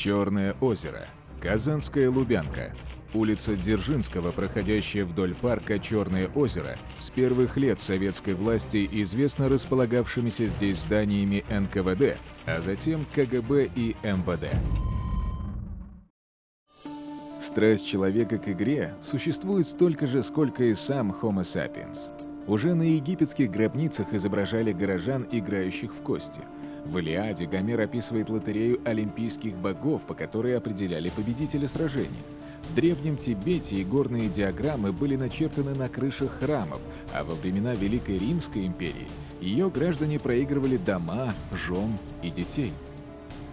Черное озеро, Казанская Лубянка, улица Дзержинского, проходящая вдоль парка Черное озеро, с первых лет советской власти известна располагавшимися здесь зданиями НКВД, а затем КГБ и МВД. Страсть человека к игре существует столько же, сколько и сам Homo sapiens. Уже на египетских гробницах изображали горожан, играющих в кости. В «Илиаде» Гомер описывает лотерею олимпийских богов, по которой определяли победителя сражений. В Древнем Тибете игорные диаграммы были начертаны на крышах храмов, а во времена Великой Римской империи ее граждане проигрывали дома, жен и детей.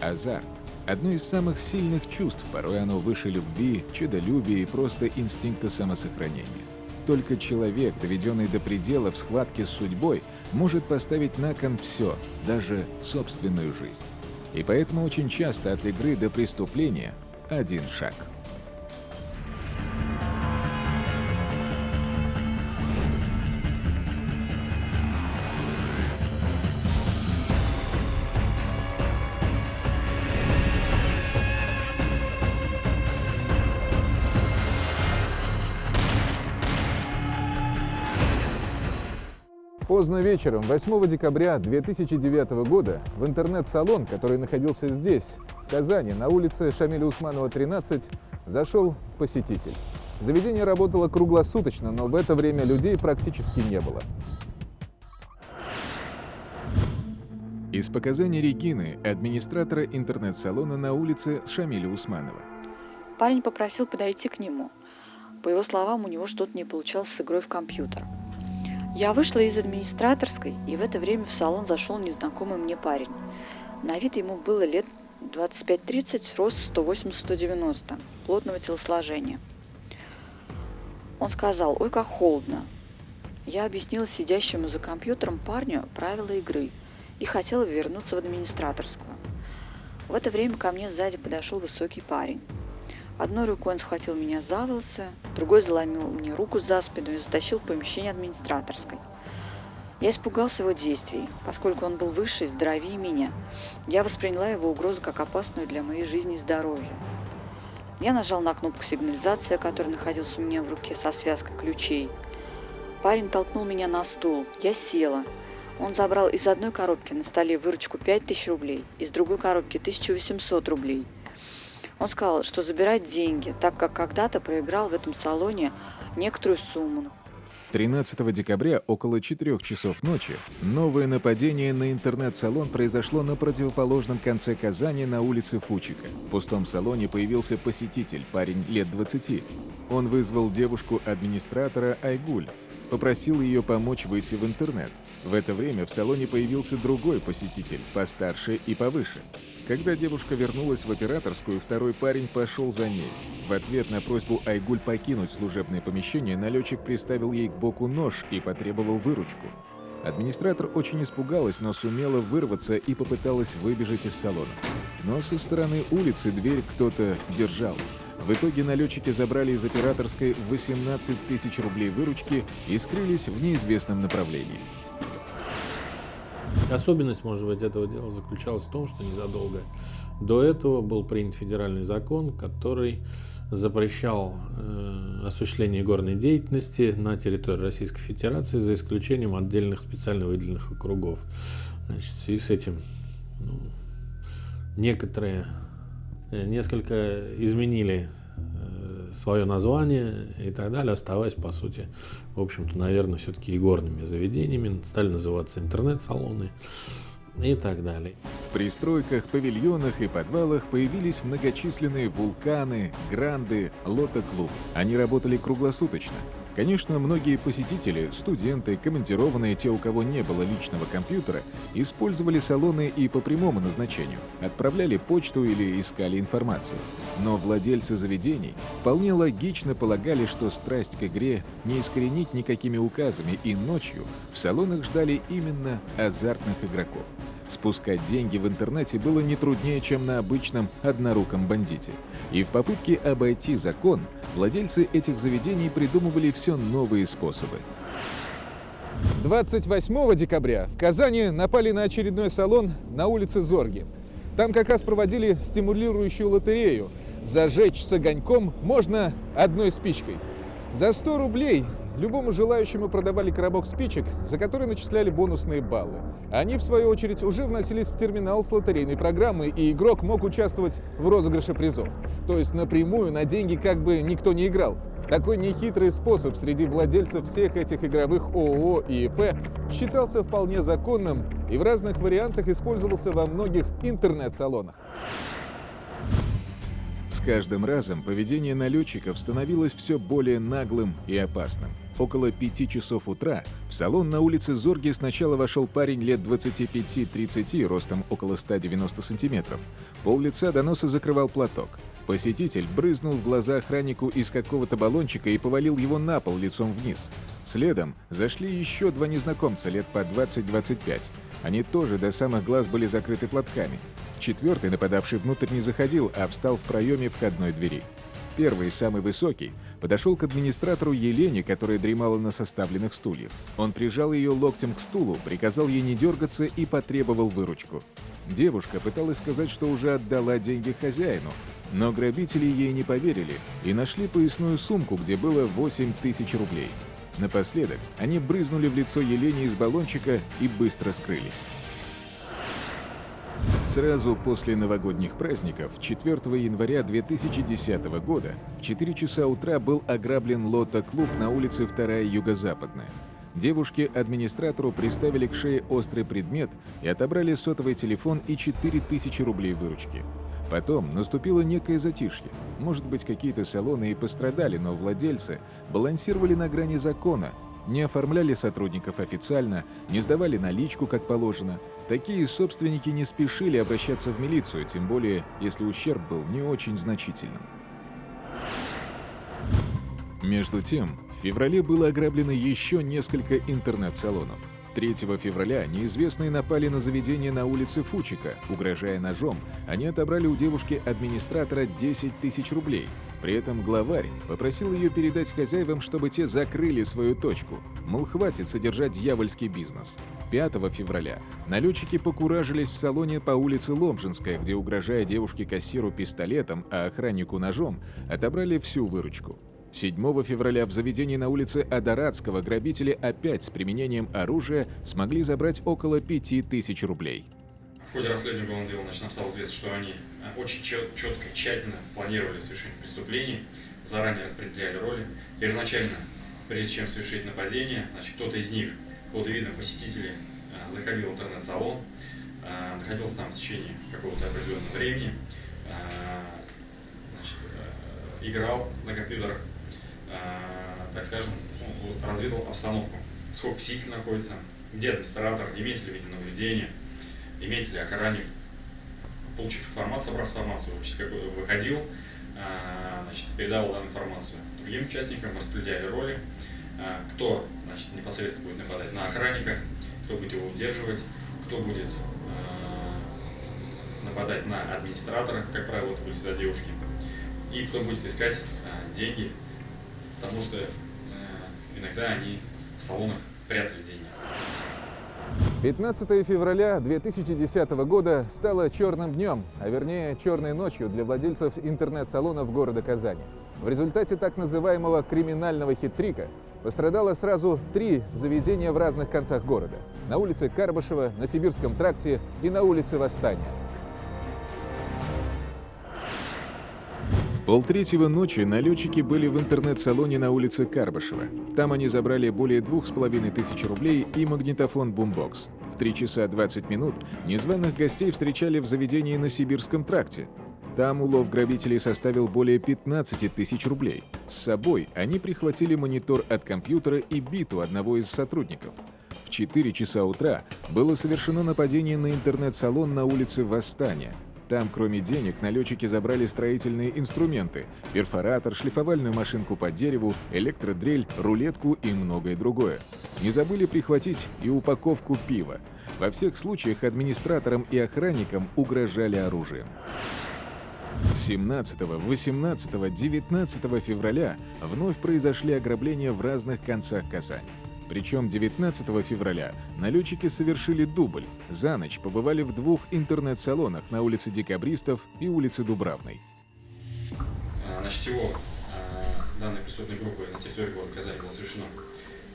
Азарт – одно из самых сильных чувств, порой оно выше любви, честолюбия и просто инстинкта самосохранения. Только человек, доведенный до предела в схватке с судьбой, может поставить на кон все, даже собственную жизнь. И поэтому очень часто от игры до преступления один шаг. Поздно вечером, 8 декабря 2009 года, в интернет-салон, который находился здесь, в Казани, на улице Шамиля Усманова, 13, зашел посетитель. Заведение работало круглосуточно, но в это время людей практически не было. Из показаний Регины, администратора интернет-салона на улице Шамиля Усманова. Парень попросил подойти к нему. По его словам, у него что-то не получалось с игрой в компьютер. Я вышла из администраторской, и в это время в салон зашел незнакомый мне парень. На вид ему было лет 25-30, рост 180-190, плотного телосложения. Он сказал: «Ой, как холодно». Я объяснила сидящему за компьютером парню правила игры и хотела вернуться в администраторскую. В это время ко мне сзади подошел высокий парень. Одной рукой он схватил меня за волосы, другой заломил мне руку за спину и затащил в помещение администраторской. Я испугался его действий, поскольку он был выше и здоровее меня. Я восприняла его угрозу как опасную для моей жизни и здоровья. Я нажал на кнопку сигнализации, которая находилась у меня в руке со связкой ключей. Парень толкнул меня на стул. Я села. Он забрал из одной коробки на столе выручку 5000 рублей, из другой коробки 1800 рублей. Он сказал, что забирает деньги, так как когда-то проиграл в этом салоне некоторую сумму. 13 декабря около 4 часов ночи новое нападение на интернет-салон произошло на противоположном конце Казани на улице Фучика. В пустом салоне появился посетитель, парень лет 20. Он вызвал девушку-администратора Айгуль, попросил ее помочь выйти в интернет. В это время в салоне появился другой посетитель, постарше и повыше. Когда девушка вернулась в операторскую, второй парень пошел за ней. В ответ на просьбу Айгуль покинуть служебное помещение, налетчик приставил ей к боку нож и потребовал выручку. Администратор очень испугалась, но сумела вырваться и попыталась выбежать из салона. Но со стороны улицы дверь кто-то держал. В итоге налетчики забрали из операторской 18 000 рублей выручки и скрылись в неизвестном направлении. Особенность, может быть, этого дела заключалась в том, что незадолго до этого был принят федеральный закон, который запрещал осуществление игорной деятельности на территории Российской Федерации за исключением отдельных специально выделенных округов. Значит, в связи с этим несколько изменили свое название и так далее, оставаясь, по сути, в общем-то, наверное, все-таки игорными заведениями, стали называться интернет-салоны и так далее. В пристройках, павильонах и подвалах появились многочисленные вулканы, гранды, лото-клуб. Они работали круглосуточно. Конечно, многие посетители, студенты, командированные, те, у кого не было личного компьютера, использовали салоны и по прямому назначению, отправляли почту или искали информацию. Но владельцы заведений вполне логично полагали, что страсть к игре не искоренить никакими указами, и ночью в салонах ждали именно азартных игроков. Спускать деньги в интернете было не труднее, чем на обычном одноруком бандите. И в попытке обойти закон владельцы этих заведений придумывали все новые способы. 28 декабря в Казани напали на очередной салон на улице Зорги. Там как раз проводили стимулирующую лотерею. Зажечь с огоньком можно одной спичкой. За 100 рублей любому желающему продавали коробок спичек, за который начисляли бонусные баллы. Они, в свою очередь, уже вносились в терминал с лотерейной программой, и игрок мог участвовать в розыгрыше призов. То есть напрямую на деньги как бы никто не играл. Такой нехитрый способ среди владельцев всех этих игровых ООО и ИП считался вполне законным и в разных вариантах использовался во многих интернет-салонах. С каждым разом поведение налетчиков становилось все более наглым и опасным. Около 5 часов утра в салон на улице Зорге сначала вошел парень лет 25-30, ростом около 190 сантиметров. Пол лица до носа закрывал платок. Посетитель брызнул в глаза охраннику из какого-то баллончика и повалил его на пол лицом вниз. Следом зашли еще 2 незнакомца лет по 20-25. Они тоже до самых глаз были закрыты платками. Четвертый нападавший внутрь не заходил, а встал в проеме входной двери. Первый, самый высокий, подошел к администратору Елене, которая дремала на составленных стульях. Он прижал ее локтем к стулу, приказал ей не дергаться и потребовал выручку. Девушка пыталась сказать, что уже отдала деньги хозяину, но грабители ей не поверили и нашли поясную сумку, где было 8000 рублей. Напоследок они брызнули в лицо Елене из баллончика и быстро скрылись. Сразу после новогодних праздников, 4 января 2010 года, в 4 часа утра был ограблен лото-клуб на улице 2-я Юго-Западная. Девушке-администратору приставили к шее острый предмет и отобрали сотовый телефон и 4000 рублей выручки. Потом наступило некое затишье. Может быть, какие-то салоны и пострадали, но владельцы балансировали на грани закона, не оформляли сотрудников официально, не сдавали наличку, как положено. Такие собственники не спешили обращаться в милицию, тем более, если ущерб был не очень значительным. Между тем, в феврале было ограблено еще несколько интернет-салонов. 3 февраля неизвестные напали на заведение на улице Фучика. Угрожая ножом, они отобрали у девушки-администратора 10 000 рублей. При этом главарь попросил ее передать хозяевам, чтобы те закрыли свою точку. Мол, хватит содержать дьявольский бизнес. 5 февраля налетчики покуражились в салоне по улице Ломжинская, где, угрожая девушке-кассиру пистолетом, а охраннику ножом, отобрали всю выручку. 7 февраля в заведении на улице Адаратского грабители опять с применением оружия смогли забрать около 5000 рублей. В ходе расследования уголовного дела нам стало известно, что они очень четко, тщательно планировали совершение преступлений, заранее распределяли роли. Первоначально, прежде чем совершить нападение, кто-то из них под видом посетителей заходил в интернет-салон, находился там в течение какого-то определенного времени, играл на компьютерах, так скажем, разведал обстановку, сколько посетителей находится, где администратор, имеется ли видеонаблюдение, имеется ли охранник. Получив информацию, собрав информацию, выходил, передавал данную информацию другим участникам, распределяли роли, кто непосредственно будет нападать на охранника, кто будет его удерживать, кто будет нападать на администратора, как правило, это были всегда девушки, и кто будет искать деньги, потому что иногда они в салонах прятали деньги. 15 февраля 2010 года стало черным днем, а вернее черной ночью для владельцев интернет-салонов города Казани. В результате так называемого криминального хит-трика пострадало сразу 3 заведения в разных концах города. На улице Карбышева, на Сибирском тракте и на улице Восстания. В 2:30 ночи налетчики были в интернет-салоне на улице Карбышева. Там они забрали более 2500 рублей и магнитофон «Бумбокс». В 3 часа 20 минут незваных гостей встречали в заведении на Сибирском тракте. Там улов грабителей составил более 15 000 рублей. С собой они прихватили монитор от компьютера и биту одного из сотрудников. В 4 часа утра было совершено нападение на интернет-салон на улице Восстания. Там, кроме денег, налетчики забрали строительные инструменты, перфоратор, шлифовальную машинку по дереву, электродрель, рулетку и многое другое. Не забыли прихватить и упаковку пива. Во всех случаях администраторам и охранникам угрожали оружием. 17, 18, 19 февраля вновь произошли ограбления в разных концах Казани. Причем 19 февраля налетчики совершили дубль. За ночь побывали в 2 интернет-салонах на улице Декабристов и улице Дубравной. Значит, всего данной преступной группой на территории города Казани было совершено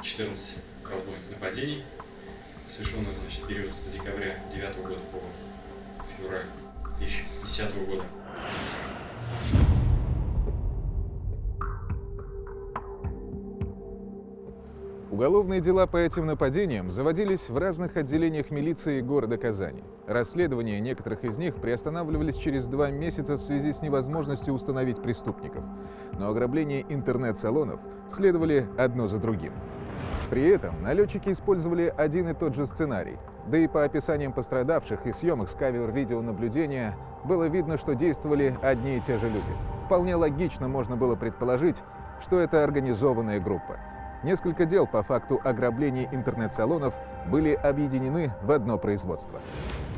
14 разбойных нападений, совершенных, значит, в период с декабря 2009 года по февраль 2010 года. Уголовные дела по этим нападениям заводились в разных отделениях милиции города Казани. Расследования некоторых из них приостанавливались через 2 месяца в связи с невозможностью установить преступников. Но ограбления интернет-салонов следовали одно за другим. При этом налетчики использовали один и тот же сценарий. Да и по описаниям пострадавших и съемок с камер видеонаблюдения было видно, что действовали одни и те же люди. Вполне логично можно было предположить, что это организованная группа. Несколько дел по факту ограблений интернет-салонов были объединены в одно производство.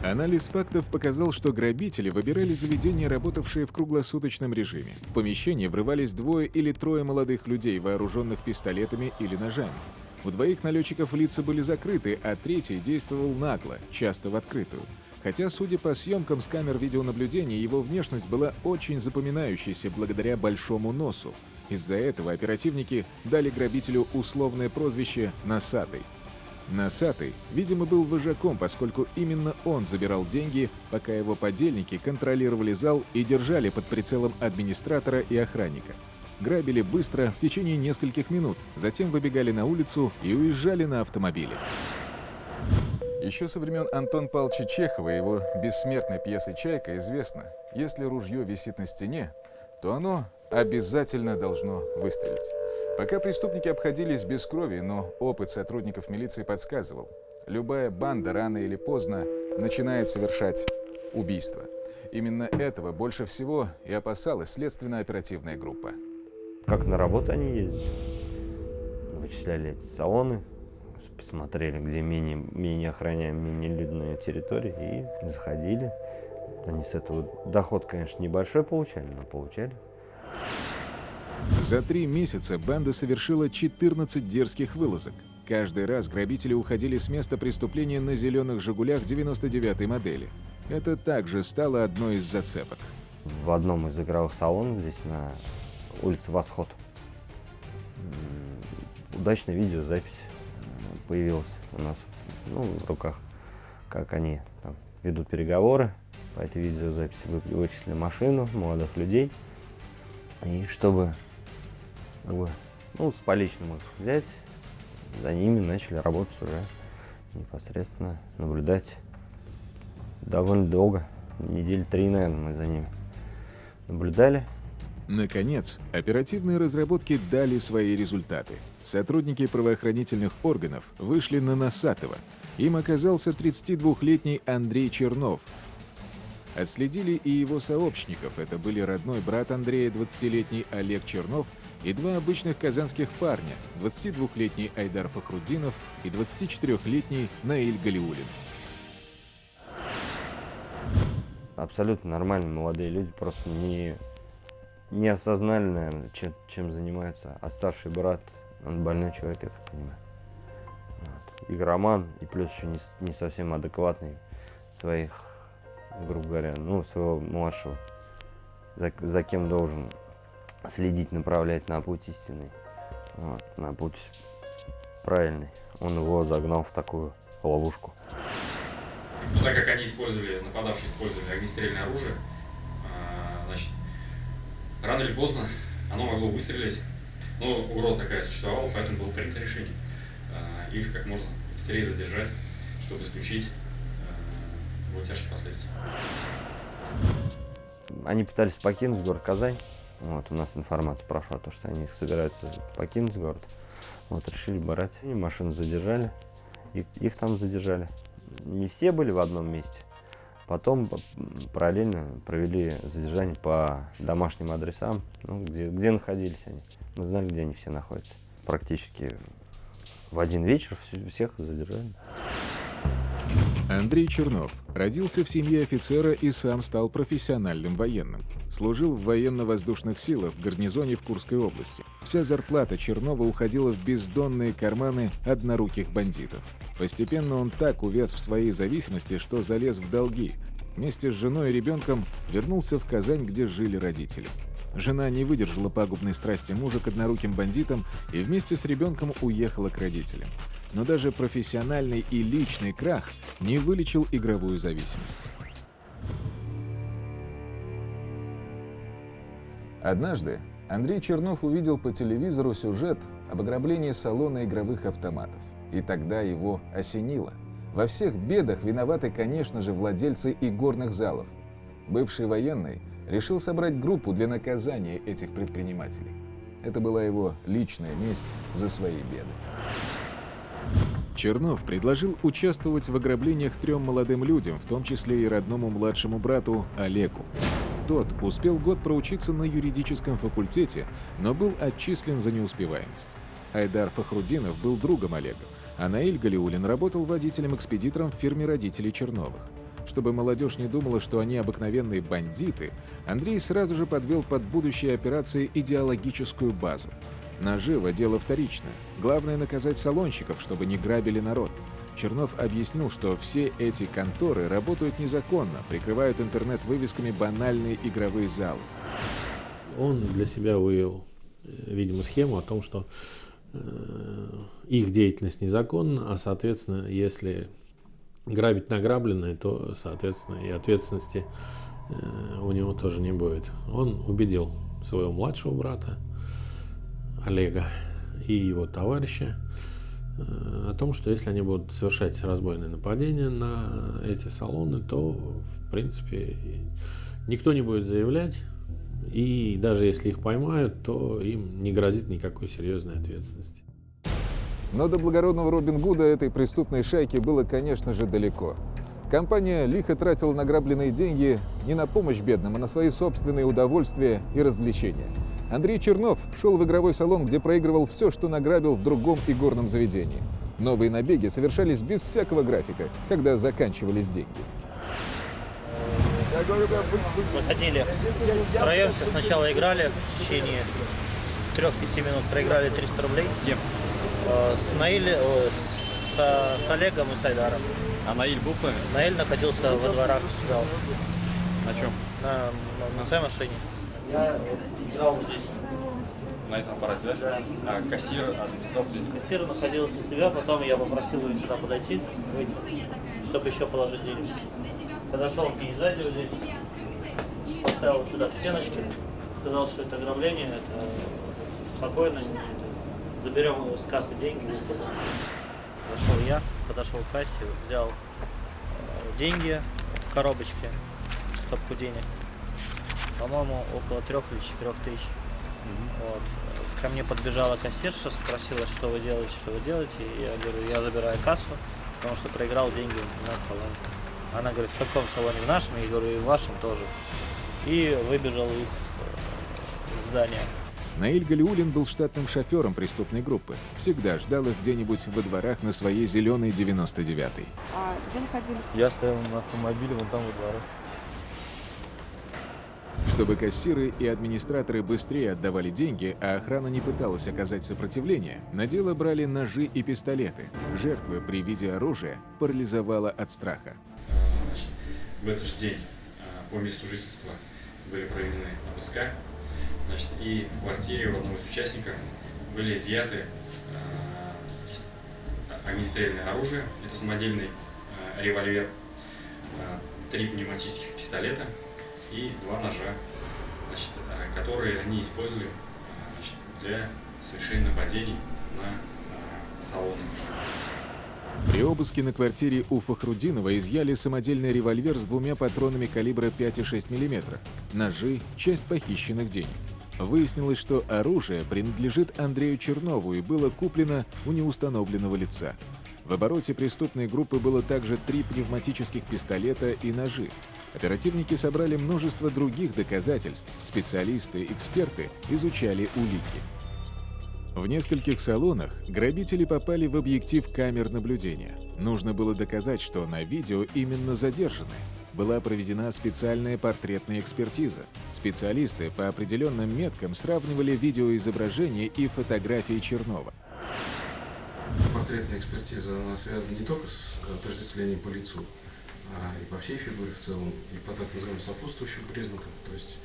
Анализ фактов показал, что грабители выбирали заведения, работавшие в круглосуточном режиме. В помещение врывались 2 или 3 молодых людей, вооруженных пистолетами или ножами. У 2 налетчиков лица были закрыты, а 3 действовал нагло, часто в открытую. Хотя, судя по съемкам с камер видеонаблюдения, его внешность была очень запоминающейся благодаря большому носу. Из-за этого оперативники дали грабителю условное прозвище «Носатый». Носатый, видимо, был вожаком, поскольку именно он забирал деньги, пока его подельники контролировали зал и держали под прицелом администратора и охранника. Грабили быстро, в течение нескольких минут, затем выбегали на улицу и уезжали на автомобиле. Еще со времен Антона Павловича Чехова и его бессмертной пьесы «Чайка» известно, если ружье висит на стене, то оно обязательно должно выстрелить. Пока преступники обходились без крови, но опыт сотрудников милиции подсказывал, любая банда рано или поздно начинает совершать убийство. Именно этого больше всего и опасалась следственно-оперативная группа. Как на работу они ездили, вычисляли эти салоны, посмотрели, где менее охраняемые, менее людные территории, и заходили. Они с этого доход, конечно, небольшой получали, но получали. За 3 месяца банда совершила 14 дерзких вылазок. Каждый раз грабители уходили с места преступления на зеленых «Жигулях» 99-й модели. Это также стало одной из зацепок. В одном из игровых салонов здесь на улице Восход удачная видеозапись появилась у нас в руках, как они там ведут переговоры. По этой видеозаписи вычислили машину, молодых людей. И чтобы с поличным их взять, за ними начали работать уже непосредственно, наблюдать довольно долго. Недели 3, наверное, мы за ними наблюдали. Наконец, оперативные разработки дали свои результаты. Сотрудники правоохранительных органов вышли на Носатого. Им оказался 32-летний Андрей Чернов. Отследили и его сообщников. Это были родной брат Андрея, 20-летний Олег Чернов, и 2 обычных казанских парня, 22-летний Айдар Фахруддинов и 24-летний Наиль Галиуллин. Абсолютно нормальные молодые люди, просто не осознали, наверное, чем занимаются. А старший брат, он больной человек, я так понимаю. Вот. Игроман, и плюс еще не совсем адекватный своих, грубо говоря, своего младшего, за кем должен следить, направлять на путь истинный, на путь правильный. Он его загнал в такую ловушку. Так как они нападавшие использовали огнестрельное оружие, значит, рано или поздно оно могло выстрелить. Но угроза такая существовала, поэтому было принято решение их как можно быстрее задержать, чтобы исключить его тяжкие последствия. Они пытались покинуть город Казань. У нас информация прошла, что они собираются покинуть город. Решили брать. И машину задержали, их там задержали. Не все были в одном месте. Потом параллельно провели задержание по домашним адресам, где находились они. Мы знали, где они все находятся. Практически в один вечер всех задержали. Андрей Чернов родился в семье офицера и сам стал профессиональным военным. Служил в военно-воздушных силах в гарнизоне в Курской области. Вся зарплата Чернова уходила в бездонные карманы одноруких бандитов. Постепенно он так увяз в своей зависимости, что залез в долги. Вместе с женой и ребенком вернулся в Казань, где жили родители. Жена не выдержала пагубной страсти мужа к одноруким бандитам и вместе с ребенком уехала к родителям. Но даже профессиональный и личный крах не вылечил игровую зависимость. Однажды Андрей Чернов увидел по телевизору сюжет об ограблении салона игровых автоматов. И тогда его осенило. Во всех бедах виноваты, конечно же, владельцы игорных залов. Бывший военный решил собрать группу для наказания этих предпринимателей. Это была его личная месть за свои беды. Чернов предложил участвовать в ограблениях 3 молодым людям, в том числе и родному младшему брату Олегу. Тот успел год проучиться на юридическом факультете, но был отчислен за неуспеваемость. Айдар Фахрудинов был другом Олега, а Наиль Галиуллин работал водителем-экспедитором в фирме родителей Черновых. Чтобы молодежь не думала, что они обыкновенные бандиты, Андрей сразу же подвел под будущие операции идеологическую базу. Наживо – дело вторичное. Главное – наказать салонщиков, чтобы не грабили народ. Чернов объяснил, что все эти конторы работают незаконно, прикрывают интернет-вывесками банальные игровые залы. Он для себя вывел, видимо, схему о том, что их деятельность незаконна, а, соответственно, если грабить награбленное, то, соответственно, и ответственности у него тоже не будет. Он убедил своего младшего брата Олега и его товарища о том, что если они будут совершать разбойные нападения на эти салоны, то, в принципе, никто не будет заявлять, и даже если их поймают, то им не грозит никакой серьезной ответственности. Но до благородного Робин Гуда этой преступной шайки было, конечно же, далеко. Компания лихо тратила награбленные деньги не на помощь бедным, а на свои собственные удовольствия и развлечения. Андрей Чернов шел в игровой салон, где проигрывал все, что награбил в другом игорном заведении. Новые набеги совершались без всякого графика, когда заканчивались деньги. Заходили втроем, все сначала играли, в течение 3-5 минут проиграли 300 рублей. С кем? С Олегом и с Айдаром. А Наиль был с вами? Наиль находился во дворах, ждал. На чем? На своей машине. Я играл вот здесь. На этом аппарате, да? Да. А кассир, администратор? Кассир находился у себя, потом я попросил его сюда подойти, выйти, чтобы еще положить денежки. Подошел к ней сзади вот здесь, поставил вот сюда к стеночке, сказал, что это ограбление, это спокойно, заберем с кассы деньги. Зашел я, подошел к кассе, взял деньги в коробочке, стопку денег, по-моему, около 3 или 4 тысяч. Вот. Ко мне подбежала кассирша, спросила, что вы делаете. И я говорю, я забираю кассу, потому что проиграл деньги в интернет-салоне. Она говорит, в каком салоне? В нашем? Я говорю, и в вашем тоже. И выбежал из здания. Наиль Галиуллин был штатным шофером преступной группы. Всегда ждал их где-нибудь во дворах на своей зеленой 99-й. А где находились? Я стоял на автомобиле вон там во дворе. Чтобы кассиры и администраторы быстрее отдавали деньги, а охрана не пыталась оказать сопротивление, на дело брали ножи и пистолеты. Жертвы при виде оружия парализовала от страха. В этот же день по месту жительства были проведены обыска, и в квартире у одного из участников были изъяты огнестрельное оружие, это самодельный револьвер, 3 пневматических пистолета и 2 ножа, которые они использовали для совершения нападений на салоны. При обыске на квартире у Фахрудинова изъяли самодельный револьвер с 2 патронами калибра 5,6 мм, ножи, часть похищенных денег. Выяснилось, что оружие принадлежит Андрею Чернову и было куплено у неустановленного лица. В обороте преступной группы было также 3 пневматических пистолета и ножи. Оперативники собрали множество других доказательств, специалисты, эксперты изучали улики. В нескольких салонах грабители попали в объектив камер наблюдения. Нужно было доказать, что на видео именно задержаны. Была проведена специальная портретная экспертиза. Специалисты по определенным меткам сравнивали видеоизображение и фотографии Чернова. Портретная экспертиза, она связана не только с отождествлением по лицу, а и по всей фигуре в целом, и по так называемым сопутствующим признакам, то есть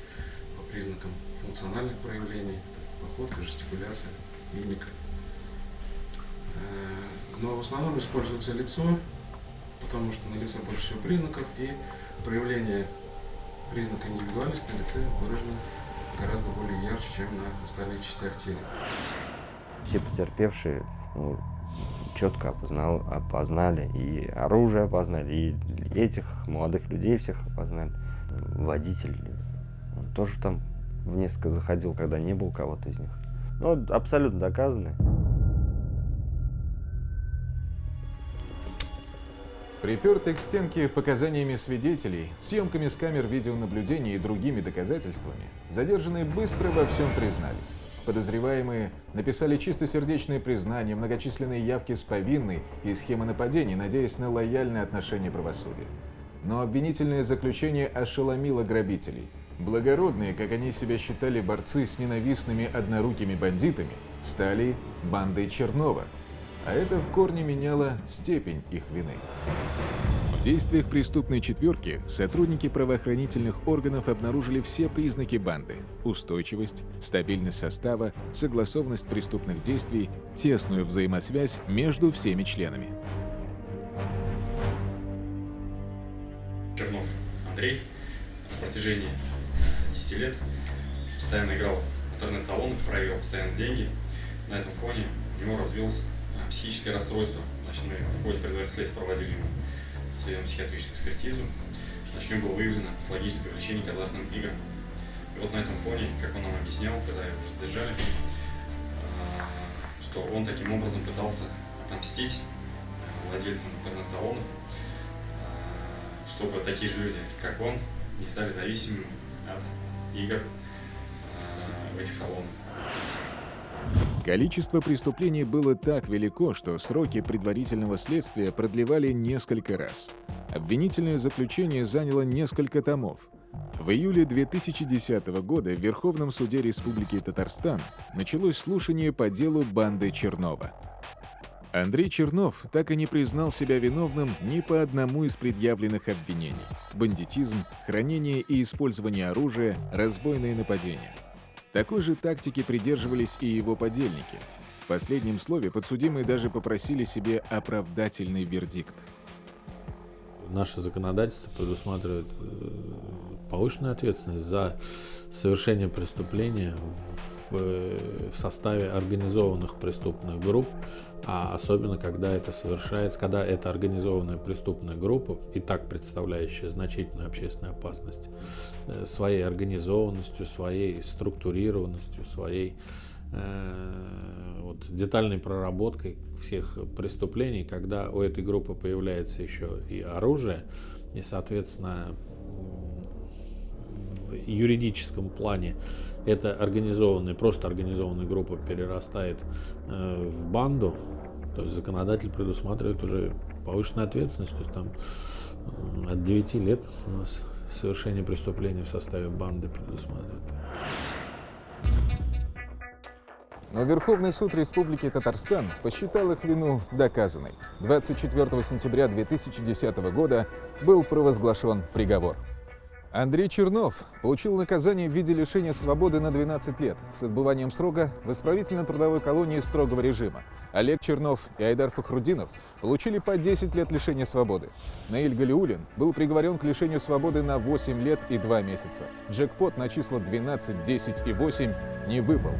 по признакам функциональных проявлений, походка, жестикуляция, мимика. Но в основном используется лицо, потому что на лице больше всего признаков, и проявление признака индивидуальности на лице выражено гораздо более ярче, чем на остальных частях тела. Все потерпевшие четко опознали, и оружие опознали, и этих молодых людей всех опознали. Водитель, он тоже там в несколько заходил, когда не было кого-то из них. Ну, абсолютно доказано. Припертый к стенке показаниями свидетелей, съемками с камер видеонаблюдения и другими доказательствами, задержанные быстро во всем признались. Подозреваемые написали чистосердечные признания, многочисленные явки с повинной и схемы нападений, надеясь на лояльное отношение правосудия. Но обвинительное заключение ошеломило грабителей. Благородные, как они себя считали, борцы с ненавистными однорукими бандитами, стали бандой Чернова. А это в корне меняло степень их вины. В действиях преступной четверки сотрудники правоохранительных органов обнаружили все признаки банды: устойчивость, стабильность состава, согласованность преступных действий, тесную взаимосвязь между всеми членами. Чернов Андрей на протяжении 10 лет постоянно играл в интернет-салонах, проигрывал постоянно деньги. На этом фоне у него развилось психическое расстройство. Значит, мы в ходе предварительного следствия проводили ему судебно-психиатрическую экспертизу. Значит, у него было выявлено патологическое влечение к азартным играм. И вот на этом фоне, как он нам объяснял, когда его уже задержали, что он таким образом пытался отомстить владельцам интернет-салонов, чтобы такие же люди, как он, не стали зависимыми от игр в этих салонах. Количество преступлений было так велико, что сроки предварительного следствия продлевали несколько раз. Обвинительное заключение заняло несколько томов. В июле 2010 года в Верховном суде Республики Татарстан началось слушание по делу банды Чернова. Андрей Чернов так и не признал себя виновным ни по одному из предъявленных обвинений: бандитизм, хранение и использование оружия, разбойные нападения. Такой же тактики придерживались и его подельники. В последнем слове подсудимые даже попросили себе оправдательный вердикт. Наше законодательство предусматривает повышенную ответственность за совершение преступления в составе организованных преступных групп, а особенно когда это совершается, когда эта организованная преступная группа, и так представляющая значительную общественную опасность, своей организованностью, своей структурированностью, своей детальной проработкой всех преступлений, когда у этой группы появляется еще и оружие, и, соответственно, в юридическом плане эта просто организованная группа перерастает в банду, то есть законодатель предусматривает уже повышенную ответственность, то есть там от 9 лет у нас совершение преступления в составе банды предусматривает. Но Верховный суд Республики Татарстан посчитал их вину доказанной. 24 сентября 2010 года был провозглашен приговор. Андрей Чернов получил наказание в виде лишения свободы на 12 лет с отбыванием срока в исправительно-трудовой колонии строгого режима. Олег Чернов и Айдар Фахрудинов получили по 10 лет лишения свободы. Наиль Галиуллин был приговорен к лишению свободы на 8 лет и 2 месяца. Джекпот на числа 12, 10 и 8 не выпал.